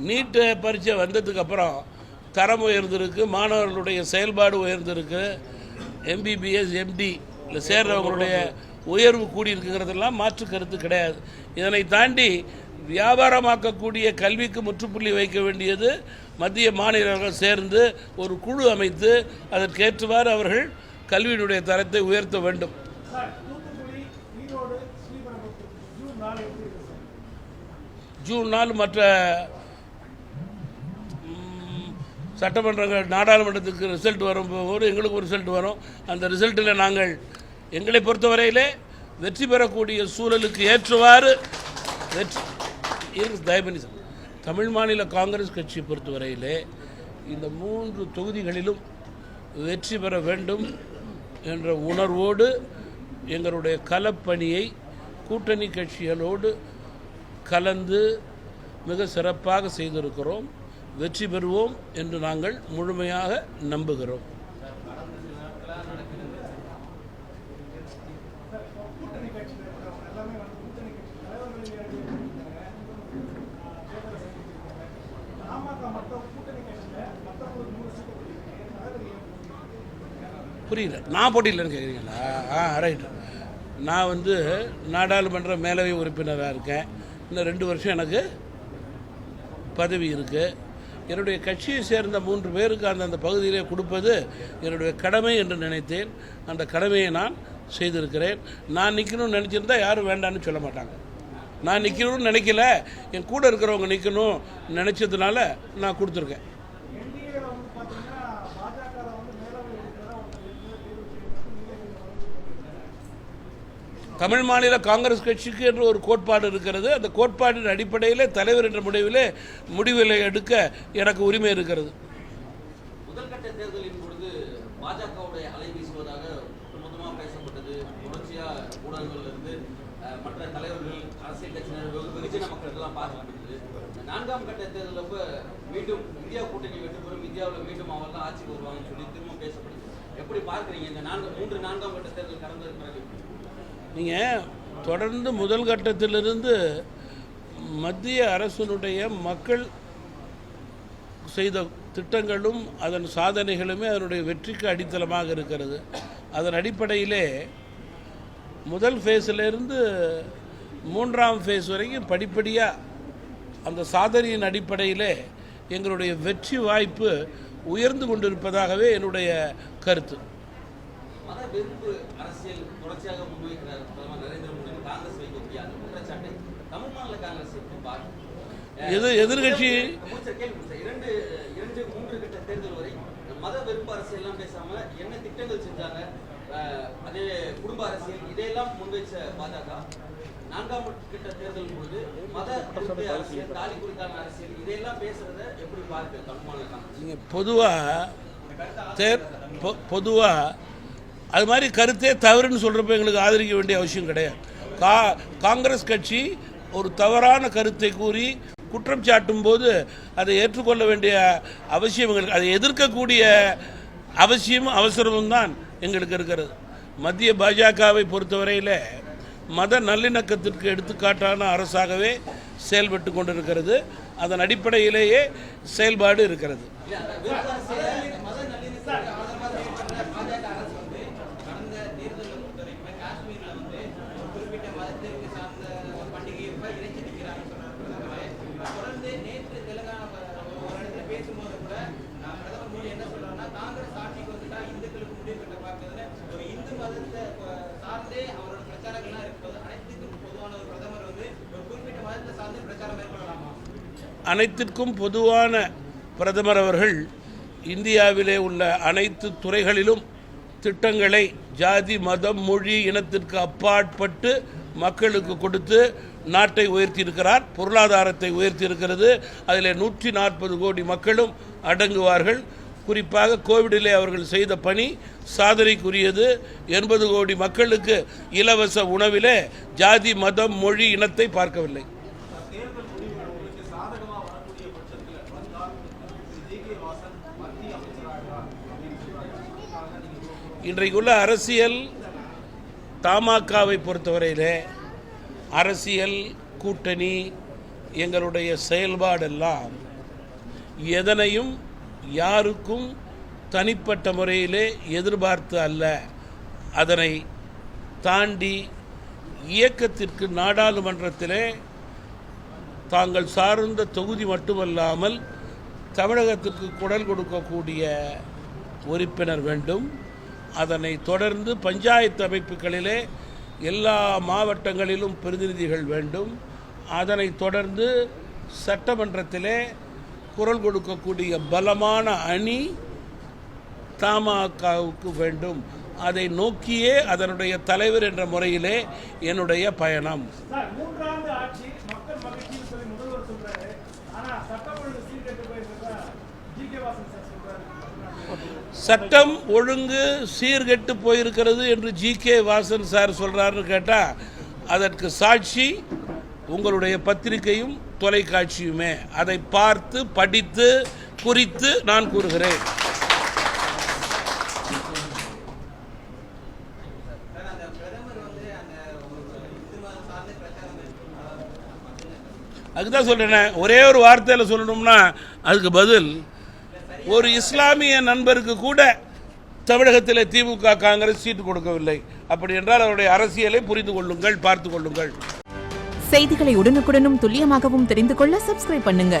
நீட்டு பரீட்சை வந்ததுக்கப்புறம் தரம் உயர்ந்திருக்கு, மாணவர்களுடைய செயல்பாடு உயர்ந்திருக்கு, எம்பிபிஎஸ் எம்டி இல்லை சேர்றவங்களுடைய உயர்வு கூடியிருக்குங்கிறதெல்லாம் மாற்று கருத்து கிடையாது. இதனை தாண்டி வியாபாரமாக்கக்கூடிய கல்விக்கு முற்றுப்புள்ளி வைக்க வேண்டியது மத்திய மாநிலங்கள் சேர்ந்து ஒரு குழு அமைத்து அதற்கேற்றவாறு அவர்கள் கல்வியினுடைய தரத்தை உயர்த்த வேண்டும். ஜூன் 4 மற்ற சட்டமன்றங்கள் நாடாளுமன்றத்துக்கு ரிசல்ட் வரும்போது எங்களுக்கு ஒரு ரிசல்ட் வரும். அந்த ரிசல்ட்டில் நாங்கள் எங்களை பொறுத்தவரையிலே வெற்றி பெறக்கூடிய சூழலுக்கு ஏற்றவாறு தயவுபண்ணி தமிழ் மாநில காங்கிரஸ் கட்சியை பொறுத்தவரையிலே இந்த 3 தொகுதிகளிலும் வெற்றி பெற வேண்டும் என்ற உணர்வோடு எங்களுடைய களப்பணியை கூட்டணி கட்சிகளோடு கலந்து மிக சிறப்பாக செய்திருக்கிறோம். வெற்றி பெறுவோம் என்று நாங்கள் முழுமையாக நம்புகிறோம். புரியல, நான் போட்டியில்லைன்னு கேட்குறீங்களா? ரைட்டு. நான் நாடாளுமன்ற மேலவை உறுப்பினராக இருக்கேன். இன்னும் 2 வருஷம் எனக்கு பதவி இருக்குது. என்னுடைய கட்சியை சேர்ந்த 3 பேருக்கு அந்த பகுதியிலே கொடுப்பது என்னுடைய கடமை என்று நினைத்தேன். அந்த கடமையை நான் செய்திருக்கிறேன். நான் நிற்கணும்னு நினச்சிருந்தா யாரும் வேண்டான்னு சொல்ல மாட்டாங்க. நான் நிற்கணும்னு நினைக்கல, என் கூட இருக்கிறவங்க நிற்கணும் நினச்சதுனால நான் கொடுத்துருக்கேன். தமிழ் மாநில காங்கிரஸ் கட்சிக்கு என்று ஒரு கோட்பாடு இருக்கிறது. அந்த கோட்பாட்டின் அடிப்படையில் தலைவர் என்ற முடிவுகளை எடுக்க எனக்கு உரிமை இருக்கிறது. முதல்கட்ட தேர்தலின் பொழுது பாஜகவுடைய அலை வீசுவதாக மொத்தமாக பேசப்பட்டது. தொடர்ச்சியாக ஊடகங்கள் இருந்து மற்ற தலைவர்கள், அரசியல் கட்சியினர், வெகுஜன மக்கள் எல்லாம் பார்க்கப்பட்டது. 4ஆம் கட்ட தேர்தலப்ப மீண்டும் இந்தியா கூட்டணி வெற்றி பெறும், இந்தியாவில் மீண்டும் அவங்க தான் ஆட்சிக்கு வருவாங்கன்னு சொல்லி திரும்ப பேசப்படுது. எப்படி பார்க்குறீங்க இந்த 4ஆம் கட்ட தேர்தல் கடந்தது பிறகு? நீங்கள் தொடர்ந்து முதல் கட்டத்திலிருந்து மத்திய அரசினுடைய மக்கள் செய்த திட்டங்களும் அதன் சாதனைகளுமே அதனுடைய வெற்றிக்கு அடித்தளமாக இருக்கிறது. அதன் அடிப்படையிலே முதல் ஃபேஸிலிருந்து 3ஆம் ஃபேஸ் வரைக்கும் படிப்படியாக அந்த சாதனையின் அடிப்படையிலே எங்களுடைய வெற்றி வாய்ப்பு உயர்ந்து கொண்டிருப்பதாகவே என்னுடைய கருத்து. வெறுப்பு அரசியல் தொடர்ச்சியாக முன்வைக்கிறார் பிரதமர் நரேந்திர மோடி. காங்கிரஸ் வைக்கக்கூடிய அந்த குற்றச்சாட்டை தமிழ் மாநில காங்கிரஸ் எதிர்கட்சி 2-3 கட்ட தேர்தல் வரை மத வெறுப்பு அரசியல் எல்லாம் பேசாம என்ன திட்டங்கள் செஞ்சாங்க, அதே குடும்ப அரசியல் இதையெல்லாம் முன்வைச்ச பாஜக 4ஆம் கட்ட தேர்தல் பொழுது மத அரசியல், தாலி குறித்தான அரசியல் இதையெல்லாம் பேசுறத எப்படி பார்க்க தமிழ் மாநில காங்கிரஸ்? நீங்கள் பொதுவாக அது மாதிரி கருத்தே தவறுன்னு சொல்கிறப்ப எங்களுக்கு ஆதரிக்க வேண்டிய அவசியம் கிடையாது. காங்கிரஸ் கட்சி ஒரு தவறான கருத்தை கூறி குற்றம் சாட்டும் போது அதை ஏற்றுக்கொள்ள வேண்டிய அவசியம் எங்களுக்கு, அதை எதிர்க்கக்கூடிய அவசியமும் அவசரமும் தான் எங்களுக்கு இருக்கிறது. மத்திய பாஜகவை பொறுத்தவரையில் மத நல்லிணக்கத்திற்கு எடுத்துக்காட்டான அரசாகவே செயல்பட்டு கொண்டிருக்கிறது. அதன் அடிப்படையிலேயே செயல்பாடு இருக்கிறது. அனைத்திற்கும் பொதுவான பிரதமர் அவர்கள் இந்தியாவிலே உள்ள அனைத்து துறைகளிலும் திட்டங்களை ஜாதி, மதம், மொழி, இனத்திற்கு அப்பாற்பட்டு மக்களுக்கு கொடுத்து நாட்டை உயர்த்தியிருக்கிறார். பொருளாதாரத்தை உயர்த்தியிருக்கிறது. அதில் 140 கோடி மக்களும் அடங்குவார்கள். குறிப்பாக கோவிடிலே அவர்கள் செய்த பணி சாதனைக்குரியது. 80 கோடி மக்களுக்கு இலவச உணவிலே ஜாதி, மதம், மொழி, இனத்தை பார்க்கவில்லை. இன்றைக்குள்ள அரசியல் தமாகவை பொறுத்தவரையிலே அரசியல் கூட்டணி எங்களுடைய செயல்பாடெல்லாம் எதனையும் யாருக்கும் தனிப்பட்ட முறையிலே எதிர்பார்த்து அல்ல, அதனை தாண்டி இயக்கத்திற்கு நாடாளுமன்றத்திலே தாங்கள் சார்ந்த தொகுதி மட்டுமல்லாமல் தமிழகத்திற்கு குரல் கொடுக்கக்கூடிய உறுப்பினர் வேண்டும். அதனை தொடர்ந்து பஞ்சாயத்து அமைப்புகளிலே எல்லா மாவட்டங்களிலும் பிரதிநிதிகள் வேண்டும். அதனை தொடர்ந்து சட்டமன்றத்திலே குரல் கொடுக்கக்கூடிய பலமான அணி தமாகவுக்கு வேண்டும். அதை நோக்கியே அதனுடைய தலைவர் என்ற முறையிலே என்னுடைய பயணம். சட்டம் ஒழுங்கு சீர்கெட்டு போயிருக்கிறது என்று ஜி.கே. வாசன் சார் சொல்றாருன்னு கேட்டால் அதற்கு சாட்சி உங்களுடைய பத்திரிகையும் தொலைக்காட்சியுமே. அதை பார்த்து படித்து குறித்து நான் கூறுகிறேன். அதுதான் சொல்றேன். ஒரே ஒரு வார்த்தையில் சொல்லணும்னா அதுக்கு பதில், ஒரு இஸ்லாமிய நண்பருக்கு கூட தமிழகத்தில் திமுக காங்கிரஸ் சீட்டு கொடுக்கவில்லை. அப்படி என்றால் அவருடைய அரசியலை புரிந்து கொள்ளுங்கள், பார்த்து கொள்ளுங்கள். செய்திகளை உடனுக்குடனும் துல்லியமாகவும் தெரிந்து கொள்ள சப்ஸ்கிரைப் பண்ணுங்க.